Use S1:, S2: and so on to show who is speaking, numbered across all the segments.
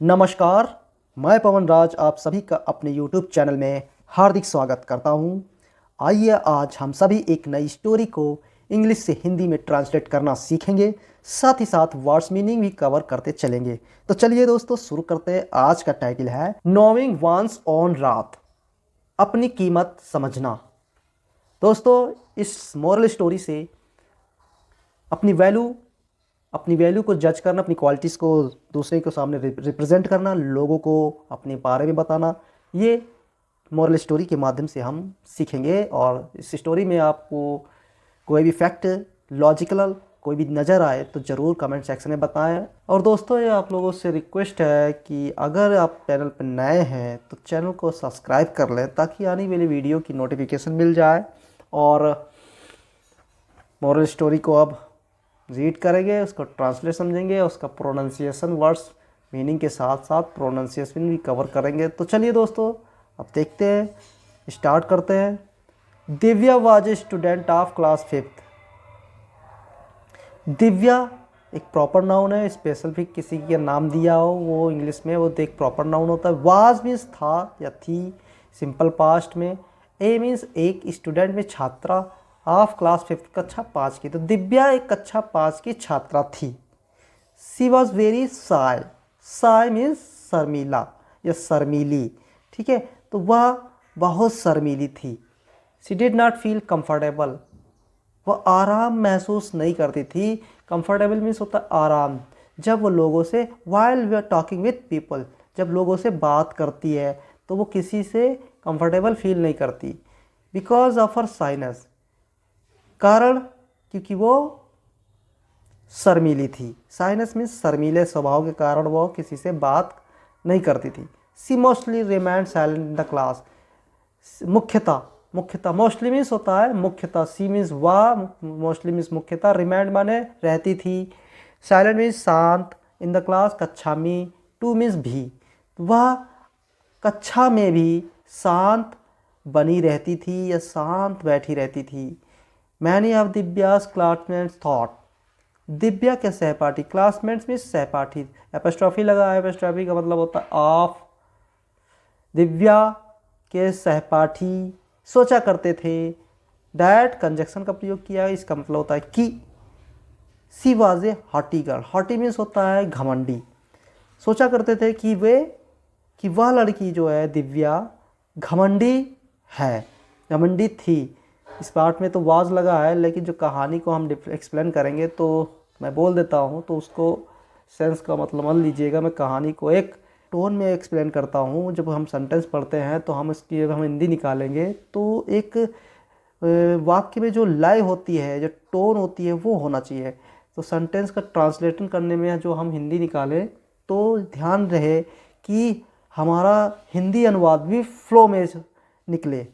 S1: नमस्कार, मैं पवन राज आप सभी का अपने YouTube चैनल में हार्दिक स्वागत करता हूं। आइए आज हम सभी एक नई स्टोरी को इंग्लिश से हिंदी में ट्रांसलेट करना सीखेंगे, साथ ही साथ वर्ड्स मीनिंग भी कवर करते चलेंगे। तो चलिए दोस्तों शुरू करते हैं। आज का टाइटल है नोइंग वंस ओन रात, अपनी कीमत समझना। दोस्तों इस मोरल स्टोरी से अपनी वैल्यू को जज करना, अपनी क्वालिटीज़ को दूसरे के सामने रिप्रेजेंट करना, लोगों को अपने बारे में बताना, ये मॉरल स्टोरी के माध्यम से हम सीखेंगे। और इस स्टोरी में आपको कोई भी फैक्ट लॉजिकल कोई भी नज़र आए तो ज़रूर कमेंट सेक्शन में बताएं। और दोस्तों ये आप लोगों से रिक्वेस्ट है कि अगर आप चैनल पर नए हैं तो चैनल को सब्सक्राइब कर लें ताकि आने वाली वीडियो की नोटिफिकेशन मिल जाए। और मॉरल स्टोरी को अब रीड करेंगे, उसको ट्रांसलेट समझेंगे, उसका प्रोनाउंसिएशन वर्ड्स मीनिंग के साथ साथ प्रोनाउंसिएशन भी कवर करेंगे। तो चलिए दोस्तों अब देखते हैं, स्टार्ट करते हैं। Divya was a student of class 5th। Divya एक प्रॉपर नाउन है, स्पेशल भी किसी का नाम दिया हो वो इंग्लिश में वो एक प्रॉपर नाउन होता है। वाज मीन्स था या थी, सिंपल पास्ट में। ए मीन्स एक स्टूडेंट में छात्रा, ऑफ क्लास 5th कक्षा 5 की। तो दिव्या एक कक्षा 5 की छात्रा थी। She was very shy, shy means शर्मीला या शर्मीली, ठीक है। तो वह बहुत शर्मीली थी। She did not feel comfortable, वह आराम महसूस नहीं करती थी। कंफर्टेबल मीन्स होता है आराम। जब वो लोगों से, while we are talking with people, जब लोगों से बात करती है तो वो किसी से कंफर्टेबल फील नहीं करती। बिकॉज ऑफ हर साइनस, कारण क्योंकि वो शर्मीली थी। साइनस मीन्स शर्मीले स्वभाव के कारण वो किसी से बात नहीं करती थी। She mostly remained silent in the class, मुख्यतः मोस्टली मीन्स होता है मुख्यतः। सी मीन्स वह, मोस्टली मीन्स मुख्यतः, रिमेंड माने रहती थी, साइलेंट मीन्स शांत, इन द क्लास कक्षा में, टू मीन्स भी, वह कक्षा में भी शांत बनी रहती थी या शांत बैठी रहती थी। Many of Divya's classmates thought, Divya के सहपाठी, क्लासमेट्स में सहपाठी, एपोस्ट्रॉफी लगा है, एपोस्ट्रॉफी का मतलब होता है ऑफ। दिव्या के सहपाठी सोचा करते थे, दैट कंजक्शन का प्रयोग किया, इसका मतलब होता है कि। She was a hottie girl, hottie means होता है घमंडी। सोचा करते थे कि वह लड़की जो है दिव्या घमंडी है, घमंडी थी। इस पार्ट में तो वाज लगा है, लेकिन जो कहानी को हम एक्सप्लेन करेंगे तो मैं बोल देता हूँ, तो उसको सेंस का मतलब मान लीजिएगा। मैं कहानी को एक टोन में एक्सप्लेन करता हूँ। जब हम सेंटेंस पढ़ते हैं तो हम इसकी हम हिंदी निकालेंगे तो एक वाक्य में जो लय होती है, जो टोन होती है, वो होना चाहिए। तो सेंटेंस का ट्रांसलेशन करने में जो हम हिंदी निकालें तो ध्यान रहे कि हमारा हिंदी अनुवाद भी फ्लो में निकले।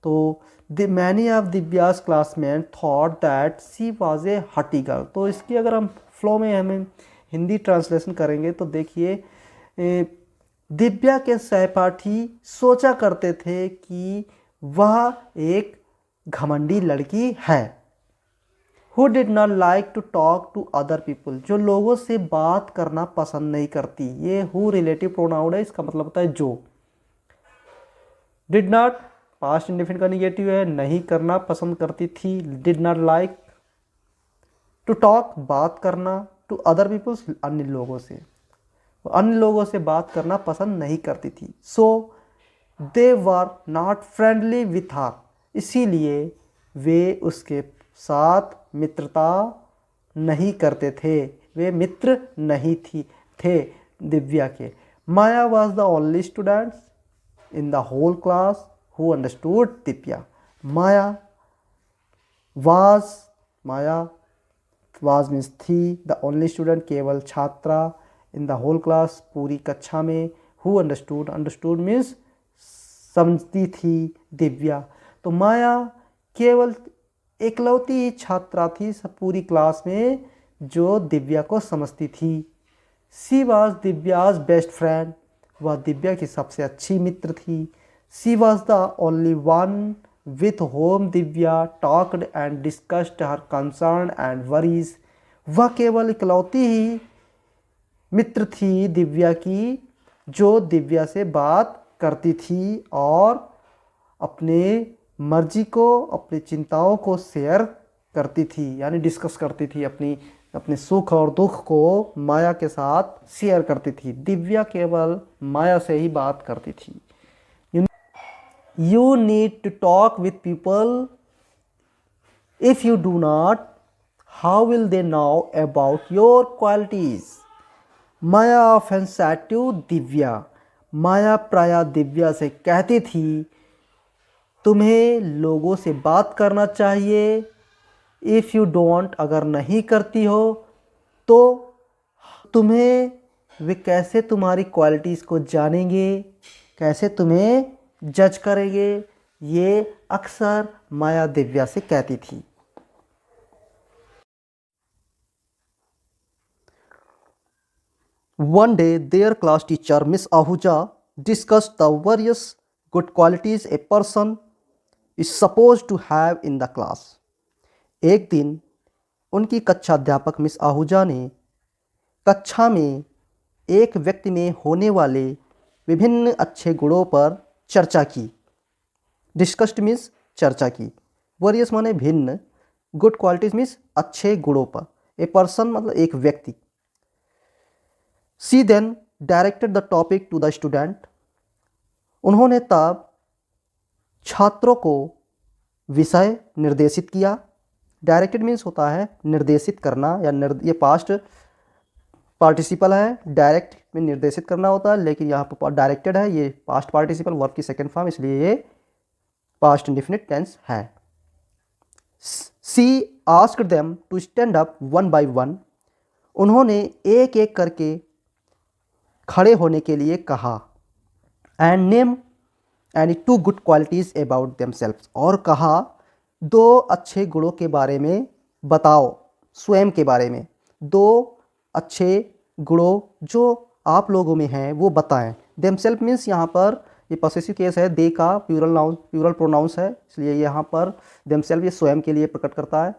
S1: तो many of Divya's classmate thought that she was a hottie girl. तो इसकी अगर हम फ्लो में हमें हिंदी ट्रांसलेशन करेंगे तो देखिए, दिव्या के सहपाठी सोचा करते थे कि वह एक घमंडी लड़की है। Who did not like to talk to other people, जो लोगों से बात करना पसंद नहीं करती। ये who रिलेटिव प्रोनाउन है, इसका मतलब होता है जो। Did not पास्ट इंडेफिनिट का निगेटिव है, नहीं करना पसंद करती थी। Did not like to talk बात करना, to other people अन्य लोगों से, अन्य लोगों से बात करना पसंद नहीं करती थी। So they were not friendly with her, इसीलिए वे उसके साथ मित्रता नहीं करते थे, वे मित्र नहीं थे दिव्या के। Maya was the only student in the whole class who understood Divya. Maya was means थी, द ओनली स्टूडेंट केवल छात्रा, इन द होल क्लास पूरी कक्षा में, हु अंडरस्टूड मीन्स समझती थी दिव्या। तो माया केवल एकलौती ही छात्रा थी सब पूरी क्लास में जो दिव्या को समझती थी। She was Divya's best friend, वह दिव्या की सबसे अच्छी मित्र थी। She was the only one with whom Divya talked and discussed her concern and worries, वह केवल इकलौती ही मित्र थी दिव्या की जो दिव्या से बात करती थी और अपने मर्जी को, अपनी चिंताओं को शेयर करती थी, यानी डिस्कस करती थी, अपने सुख और दुख को माया के साथ शेयर करती थी। दिव्या केवल माया से ही बात करती थी। You need to talk with people, if you do not, how will they know about your qualities. Maya often said to Divya, Maya प्रायः दिव्या से कहती थी, तुम्हें लोगों से बात करना चाहिए। इफ़ यू डोंट, अगर नहीं करती हो तो तुम्हें वे कैसे तुम्हारी क्वालिटीज़ को जानेंगे, कैसे तुम्हें जज करेंगे। ये अक्सर माया दिव्या से कहती थी। One day, their class teacher, Miss Ahuja, discussed the various good qualities a person is supposed to have in the class. एक दिन उनकी कक्षा अध्यापक मिस आहूजा ने कक्षा में एक व्यक्ति में होने वाले विभिन्न अच्छे गुणों पर चर्चा की। डिस्कस्ड मीन्स चर्चा की, वरियस माने भिन्न, गुड क्वालिटीज मीन्स अच्छे गुणों पर, ए पर्सन मतलब एक व्यक्ति। She then directed the topic to the student, उन्होंने तब छात्रों को विषय निर्देशित किया। डायरेक्टेड मीन्स होता है निर्देशित करना, या ये पास्ट पार्टिसिपल है, डायरेक्ट में निर्देशित करना होता है, लेकिन यहाँ पर डायरेक्टेड है, ये पास्ट पार्टिसिपल वर्ब की सेकेंड फॉर्म, इसलिए ये पास्ट इंडेफिनिट टेंस है। She asked them to stand up one by one, उन्होंने एक एक करके खड़े होने के लिए कहा। And name any two good qualities about themselves, और कहा दो अच्छे गुणों के बारे में बताओ, स्वयं के बारे में दो अच्छे गुणों जो आप लोगों में हैं वो बताएं। देमसेल्फ मीन्स यहाँ पर ये पॉसेसिव केस है, दे का प्लूरल प्रोनाउंस है, इसलिए यहाँ पर देमसेल्फ ये स्वयं के लिए प्रकट करता है।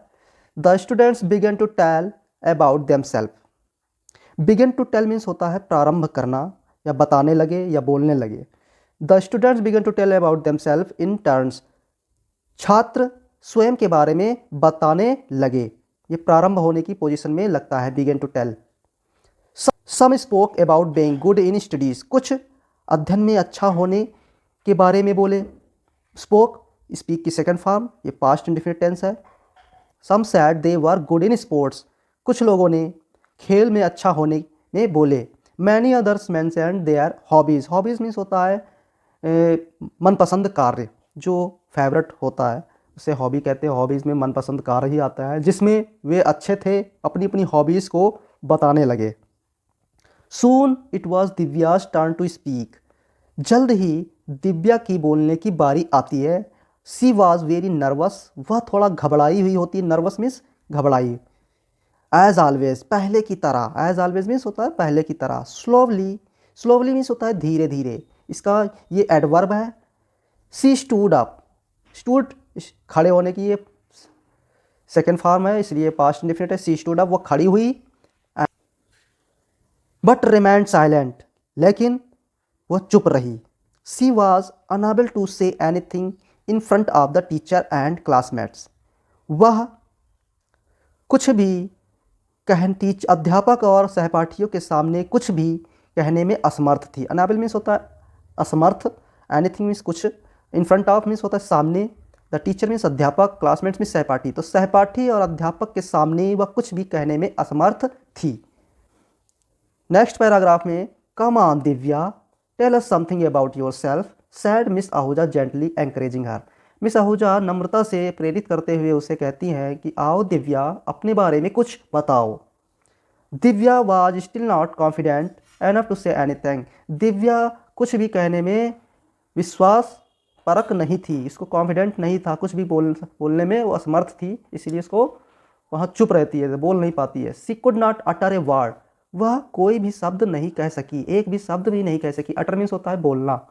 S1: The students began to tell about themselves, began to tell means होता है प्रारंभ करना, या बताने लगे या बोलने लगे। The students began to tell about themselves in turns, छात्र स्वयं के बारे में बताने लगे, ये प्रारंभ होने की पोजीशन में लगता है, began to tell. Some spoke about being good in studies, कुछ अध्ययन में अच्छा होने के बारे में बोले। स्पोक स्पीक की सेकंड फॉर्म, ये पास्ट इंडेफिनिट टेंस है। Some said they were good in sports, कुछ लोगों ने खेल में अच्छा होने में बोले। Many others mentioned their hobbies, hobbies means होता है मनपसंद कार्य, जो फेवरेट होता है उसे हॉबी कहते हैं। हॉबीज़ में मनपसंद कार्य ही आता है, जिसमें वे अच्छे थे, अपनी अपनी हॉबीज़ को बताने लगे। Soon it was Divya's turn to speak, जल्द ही दिव्या की बोलने की बारी आती है। सी वॉज वेरी नर्वस, वह थोड़ा घबराई हुई होती है, नर्वस मीन्स घबराई। एज ऑलवेज, पहले की तरह, एज ऑलवेज मीन्स होता है पहले की तरह। स्लोवली, स्लोवली मीन्स होता है धीरे धीरे, इसका ये एडवर्ब है। सी स्टूड अप, स्टूड खड़े होने की ये सेकेंड फॉर्म है, इसलिए पास्ट इंडेफिनिट है। सी स्टूड अप, वो खड़ी हुई। बट रिमेंड साइलेंट, लेकिन वह चुप रही। She was unable to say anything in front of the teacher and classmates, वह कुछ भी अध्यापक और सहपाठियों के सामने कुछ भी कहने में असमर्थ थी। अनएबल मीन्स होता है असमर्थ, एनीथिंग मीन्स कुछ, इन फ्रंट ऑफ मीन्स होता है सामने, द टीचर मीन्स अध्यापक, क्लासमेट्स मीन्स सहपाठी, तो सहपाठी और अध्यापक के सामने वह कुछ भी कहने में असमर्थ थी। नेक्स्ट पैराग्राफ में, come on Divya, tell us something about yourself, said Miss Ahuja gently encouraging her. Miss Ahuja नम्रता से प्रेरित करते हुए उसे कहती हैं कि आओ दिव्या, अपने बारे में कुछ बताओ। Divya was still not confident enough to say anything, Divya कुछ भी कहने में विश्वास परक नहीं थी, इसको कॉन्फिडेंट नहीं था, कुछ भी बोलने में वो असमर्थ थी, इसलिए इसको वहाँ चुप रहती है, बोल नहीं पाती है। She could not utter a word, वह कोई भी शब्द नहीं कह सकी, एक भी शब्द भी नहीं कह सकी। अटर मीन्स होता है बोलना।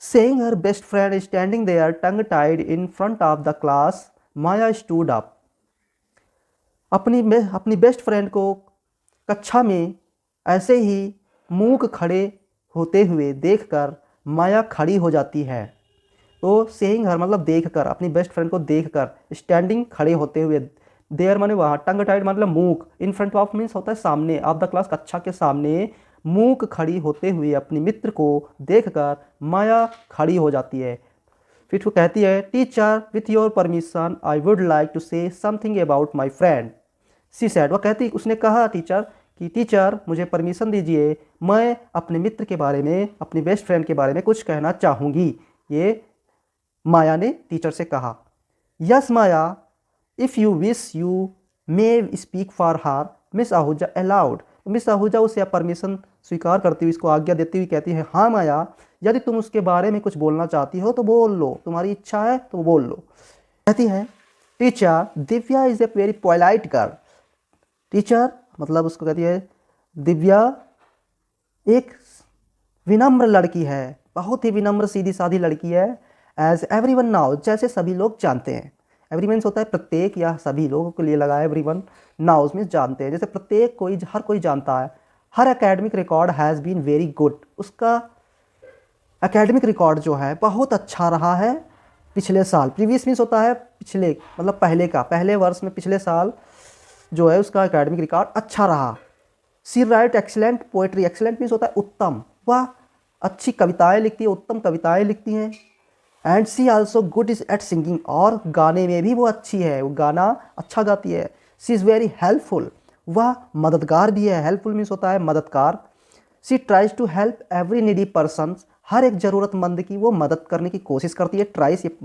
S1: Seeing her best friend standing there tongue-tied in front of the class, Maya stood up. अपनी बेस्ट फ्रेंड को कक्षा में ऐसे ही मूक खड़े होते हुए देखकर माया खड़ी हो जाती है। तो सेइंग हर मतलब देखकर, अपनी बेस्ट फ्रेंड को देखकर, स्टैंडिंग खड़े होते हुए, देयर माने वहाँ, टंग टाइड मतलब मूक, इन फ्रंट ऑफ मीन्स होता है सामने, ऑफ द क्लास कक्षा के सामने मूक खड़ी होते हुए अपनी मित्र को देखकर माया खड़ी हो जाती है। फिर वो कहती है, teacher with your permission I would like to say something about my friend. She said, वह कहती, उसने कहा टीचर कि टीचर मुझे परमिशन दीजिए, मैं अपने मित्र के बारे में, अपनी बेस्ट फ्रेंड के बारे में कुछ कहना चाहूँगी। ये माया ने टीचर से कहा। Yes Maya, if you wish you may speak for her, Miss Ahuja allowed. Miss Ahuja उसे परमिशन स्वीकार करती हुई, इसको आज्ञा देती हुई कहती है, हाँ माया, यदि तुम उसके बारे में कुछ बोलना चाहती हो तो बोल लो, तुम्हारी इच्छा है तो बोल लो। कहती है, teacher Divya is a very polite girl. Teacher मतलब उसको कहती है, दिव्या एक विनम्र लड़की है, बहुत ही विनम्र सीधी सादी लड़की है। एज एवरीवन नाउ, जैसे सभी लोग जानते हैं। एवरी मीन्स होता है प्रत्येक या सभी लोगों के लिए लगा है, एवरीवन नाउज मीन्स जानते हैं, जैसे प्रत्येक कोई, हर कोई जानता है। Her academic record has been very good, उसका एकेडमिक रिकॉर्ड जो है बहुत अच्छा रहा है पिछले साल। प्रीवियस मीन्स होता है पिछले, मतलब पहले का, पहले वर्ष में पिछले साल जो है उसका एकेडमिक रिकॉर्ड अच्छा रहा। She write excellent poetry, excellent means होता है उत्तम, वह अच्छी कविताएं लिखती है, उत्तम कविताएं लिखती हैं। And she also good is at singing, और गाने में भी वो अच्छी है, वो गाना अच्छा गाती है। सी इज़ वेरी हेल्पफुल, वह मददगार भी है। हेल्पफुल मीन्स होता है मददगार। She tries to help every needy person, हर एक ज़रूरतमंद की वो मदद करने की कोशिश करती है। ट्राइस, ये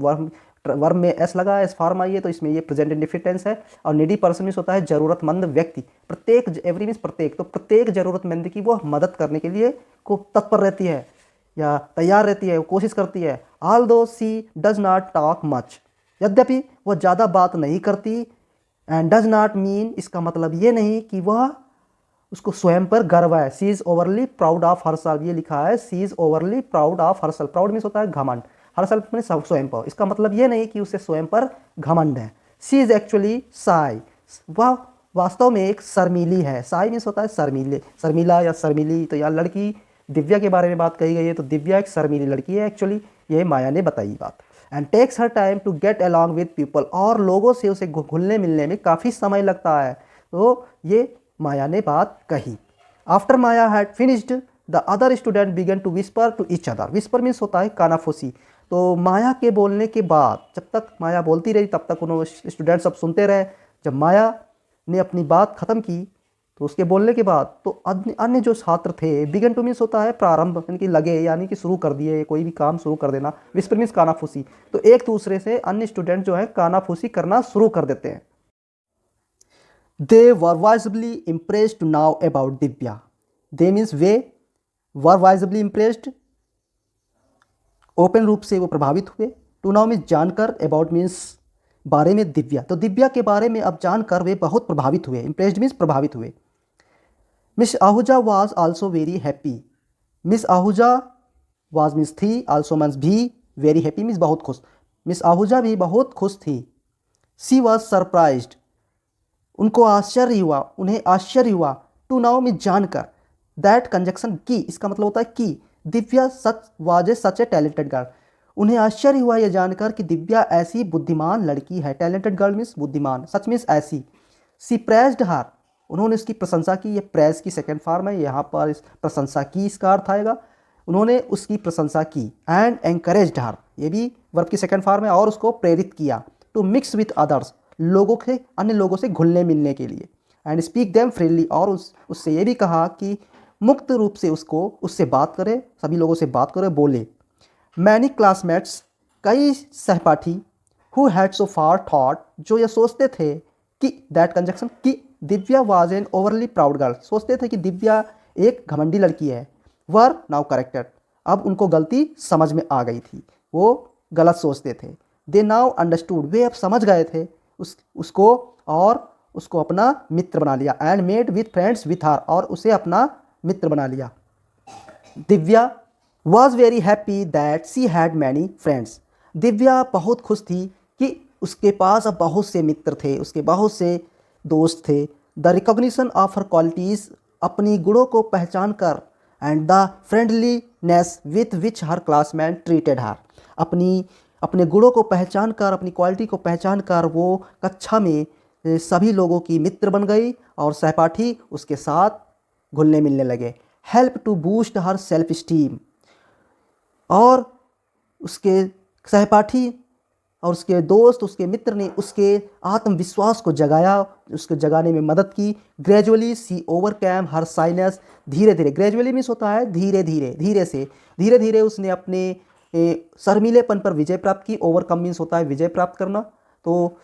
S1: वर्ब में एस लगा है, एस फॉर्म आई है, तो इसमें ये प्रेजेंट इंडेफिनिट टेंस है। और नीडी पर्सन मीन्स होता है ज़रूरतमंद व्यक्ति। प्रत्येक, एवरी मीन्स प्रत्येक, तो प्रत्येक ज़रूरतमंद की वो मदद करने के लिए को तत्पर रहती है या तैयार रहती है, वो कोशिश करती है। ऑल दो सी डज नॉट टॉक मच, यद्यपि वह ज़्यादा बात नहीं करती। एंड डज नॉट मीन, इसका मतलब ये नहीं कि वह, उसको स्वयं पर गर्व है। She is overly proud of herself, ये लिखा है she is overly proud of herself. Proud means होता है घमंड, हरसेल्फ में स्वयं पर, इसका मतलब ये नहीं कि उसे स्वयं पर घमंड है। सी इज़ एक्चुअली साई, वह वास्तव में एक शर्मीली है। साई मीन्स होता है शर्मीले, शर्मीला या शर्मीली। तो यहाँ लड़की दिव्या के बारे में बात कही गई है, तो दिव्या एक शर्मीली लड़की है एक्चुअली, ये माया ने बताई बात। And takes her time to get along with people, और लोगों से उसे घुलने मिलने में काफ़ी समय लगता है। तो ये माया ने बात कही। After Maya had finished the other student began to whisper to each other. Whisper means होता है कानाफूसी। तो माया के बोलने के बाद, जब तक माया बोलती रही तब तक उन्होंने स्टूडेंट सब सुनते रहे। जब माया ने अपनी बात ख़त्म की तो उसके बोलने के बाद तो अन्य जो छात्र थे, बिगन टू मीन्स होता है प्रारंभ, यानी कि लगे, यानी कि शुरू कर दिए, कोई भी काम शुरू कर देना। विस्पर मीन्स कानाफूसी, तो एक दूसरे से अन्य स्टूडेंट जो है कानाफूसी करना शुरू कर देते हैं। They were visibly impressed now about Divya. They means way were visibly impressed, open रूप से वो प्रभावित हुए। टू नाउ मीन्स जानकर, अबाउट मीन्स बारे में, दिव्या, तो दिव्या के बारे में अब जानकर वे बहुत प्रभावित हुए। इम्प्रेस्ड मीन्स प्रभावित हुए। Miss Ahuja was also very happy. Miss Ahuja was means थी, आल्सो मीन्स भी, वेरी हैप्पी मीन्स बहुत खुश। मिस आहूजा भी बहुत खुश थी। सी वॉज सरप्राइज्ड, उनको आश्चर्य हुआ, उन्हें आश्चर्य हुआ। टू नाउ में जानकर, दैट कंजक्शन की, इसका मतलब होता है कि Divya such was a such a talented girl, उन्हें आश्चर्य हुआ यह जानकर कि दिव्या ऐसी बुद्धिमान लड़की है। टैलेंटेड गर्ल मीन्स बुद्धिमान, सच मीन्स ऐसी। सी प्रेज्ड हर, उन्होंने उसकी प्रशंसा की। ये प्रेज की सेकेंड फॉर्म है, यहाँ पर इस प्रशंसा की इसका अर्थ आएगा। उन्होंने उसकी प्रशंसा की। एंड एंकरेज्ड हर, ये भी वर्ब की सेकेंड फॉर्म है, और उसको प्रेरित किया। टू मिक्स विथ अदर्स, लोगों के, अन्य लोगों से घुलने मिलने के लिए। एंड स्पीक देम फ्रीली, और उससे ये भी कहा कि मुक्त रूप से उससे बात करे, सभी लोगों से बात करे, बोले। मैनी क्लासमेट्स, कई सहपाठी, who had so far thought, जो ये सोचते थे कि, दैट कंजक्शन कि Divya was an overly proud girl, सोचते थे कि दिव्या एक घमंडी लड़की है। वर नाउ करेक्टेड, अब उनको गलती समझ में आ गई थी, वो गलत सोचते थे। दे नाउ अंडरस्टूड, वे अब समझ गए थे उसको, और उसको अपना मित्र बना लिया। And made with friends with her, और उसे अपना मित्र बना लिया। Divya was very happy that she had many friends, Divya बहुत खुश थी कि उसके पास अब बहुत से मित्र थे, उसके बहुत से दोस्त थे। The recognition of her qualities, अपनी गुणों को पहचान कर and the friendliness with which her classmate treated her. अपने गुणों को पहचान कर, अपनी क्वालिटी को पहचान कर वो कक्षा में सभी लोगों की मित्र बन गई और सहपाठी उसके साथ घुलने मिलने लगे। Help to boost her self esteem, और उसके सहपाठी और उसके दोस्त, उसके मित्र ने उसके आत्मविश्वास को जगाया, उसको जगाने में मदद की। ग्रेजुअली सी ओवरकम हर साइनेस, धीरे धीरे, ग्रेजुअली मीन्स होता है धीरे धीरे, धीरे धीरे उसने अपने शर्मीलेपन पर विजय प्राप्त की। ओवरकम मीन्स होता है विजय प्राप्त करना। तो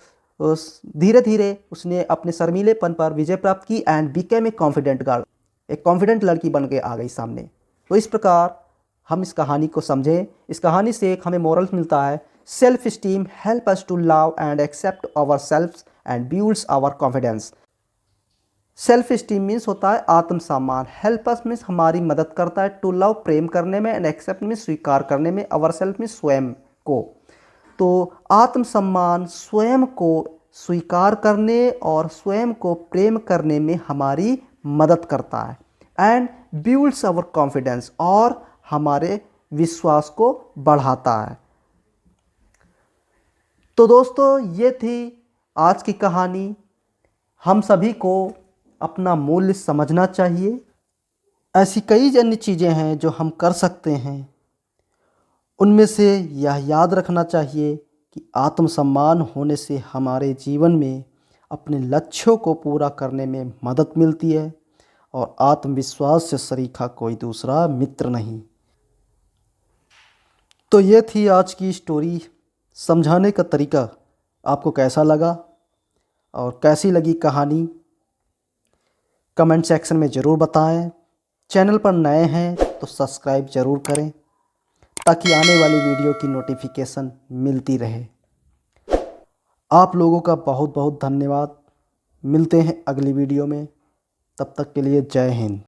S1: धीरे धीरे उसने अपने शर्मीलेपन पर विजय प्राप्त की and became a confident girl, एक कॉन्फिडेंट लड़की बन के आ गई सामने। तो इस प्रकार हम इस कहानी को समझें। इस कहानी से एक हमें मोरल्स मिलता है। Self esteem help us to love and accept our self and builds our confidence. Self esteem means होता है आत्मसम्मान। हेल्प अस मीन्स हमारी मदद करता है, टू लव प्रेम करने में, एंड एक्सेप्ट मीन्स स्वीकार करने में, आवर सेल्फ मीन्स स्वयं को। तो आत्मसम्मान स्वयं को स्वीकार करने और स्वयं को प्रेम करने में हमारी मदद करता है। एंड बिल्ड्स आवर कॉन्फिडेंस, और हमारे विश्वास को बढ़ाता है। तो दोस्तों ये थी आज की कहानी। हम सभी को अपना मूल्य समझना चाहिए। ऐसी कई अन्य चीज़ें हैं जो हम कर सकते हैं। उनमें से यह याद रखना चाहिए कि आत्मसम्मान होने से हमारे जीवन में अपने लक्ष्यों को पूरा करने में मदद मिलती है, और आत्मविश्वास से सरीखा कोई दूसरा मित्र नहीं। तो ये थी आज की स्टोरी। समझाने का तरीका आपको कैसा लगा और कैसी लगी कहानी, कमेंट सेक्शन में ज़रूर बताएं। चैनल पर नए हैं तो सब्सक्राइब ज़रूर करें ताकि आने वाली वीडियो की नोटिफिकेशन मिलती रहे। आप लोगों का बहुत बहुत धन्यवाद। मिलते हैं अगली वीडियो में, तब तक के लिए जय हिंद।